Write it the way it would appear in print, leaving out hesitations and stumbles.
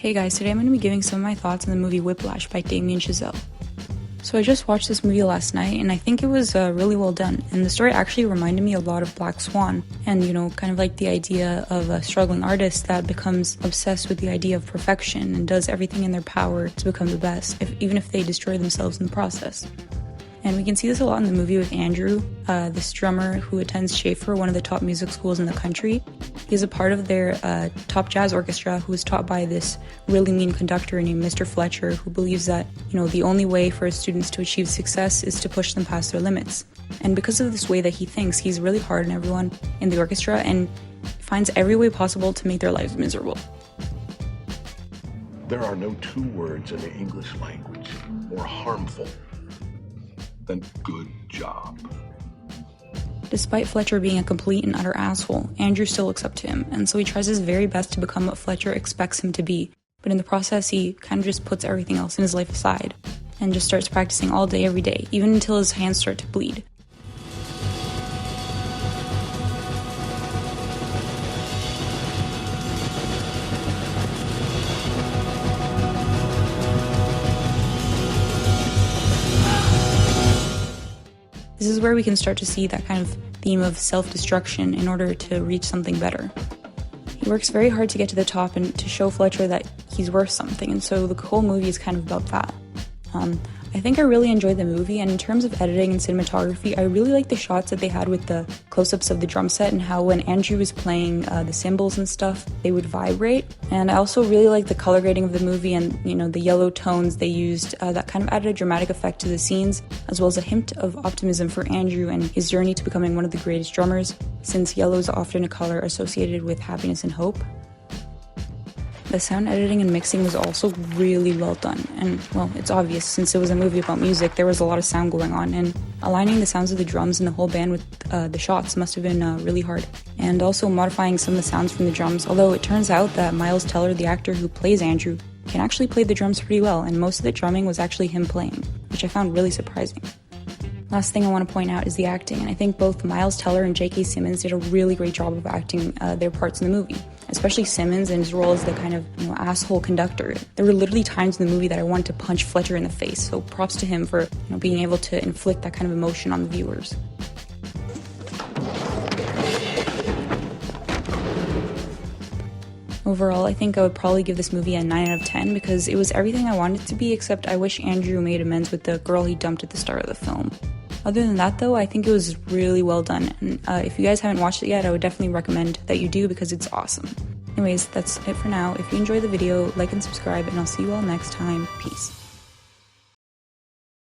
Hey guys, today I'm going to be giving some of my thoughts on the movie Whiplash by Damien Chazelle. So I just watched this movie last night and I think it was really well done, and the story actually reminded me a lot of Black Swan, and kind of like the idea of a struggling artist that becomes obsessed with the idea of perfection and does everything in their power to become the best, even if they destroy themselves in the process. And we can see this a lot in the movie with Andrew, this drummer who attends Schaefer, one of the top music schools in the country. He's a part of their top jazz orchestra, who is taught by this really mean conductor named Mr. Fletcher, who believes that, the only way for students to achieve success is to push them past their limits. And because of this way that he thinks, he's really hard on everyone in the orchestra and finds every way possible to make their lives miserable. There are no two words in the English language more harmful than good job. Despite Fletcher being a complete and utter asshole, Andrew still looks up to him, and so he tries his very best to become what Fletcher expects him to be, but in the process he kind of just puts everything else in his life aside, and just starts practicing all day every day, even until his hands start to bleed. This is where we can start to see that kind of theme of self-destruction in order to reach something better. He works very hard to get to the top and to show Fletcher that he's worth something, and so the whole movie is kind of about that. I think I really enjoyed the movie, and in terms of editing and cinematography, I really liked the shots that they had with the close-ups of the drum set and how when Andrew was playing the cymbals and stuff, they would vibrate. And I also really liked the color grading of the movie and, the yellow tones they used that kind of added a dramatic effect to the scenes, as well as a hint of optimism for Andrew and his journey to becoming one of the greatest drummers, since yellow is often a color associated with happiness and hope. The sound editing and mixing was also really well done, and well, it's obvious since it was a movie about music, there was a lot of sound going on, and aligning the sounds of the drums and the whole band with the shots must have been really hard. And also modifying some of the sounds from the drums, although it turns out that Miles Teller, the actor who plays Andrew, can actually play the drums pretty well, and most of the drumming was actually him playing, which I found really surprising. Last thing I want to point out is the acting, and I think both Miles Teller and J.K. Simmons did a really great job of acting their parts in the movie, especially Simmons and his role as the kind of asshole conductor. There were literally times in the movie that I wanted to punch Fletcher in the face, so props to him for being able to inflict that kind of emotion on the viewers. Overall, I think I would probably give this movie a 9 out of 10 because it was everything I wanted it to be, except I wish Andrew made amends with the girl he dumped at the start of the film. Other than that though, I think it was really well done, and if you guys haven't watched it yet, I would definitely recommend that you do because it's awesome. Anyways, that's it for now. If you enjoyed the video, like and subscribe, and I'll see you all next time. Peace.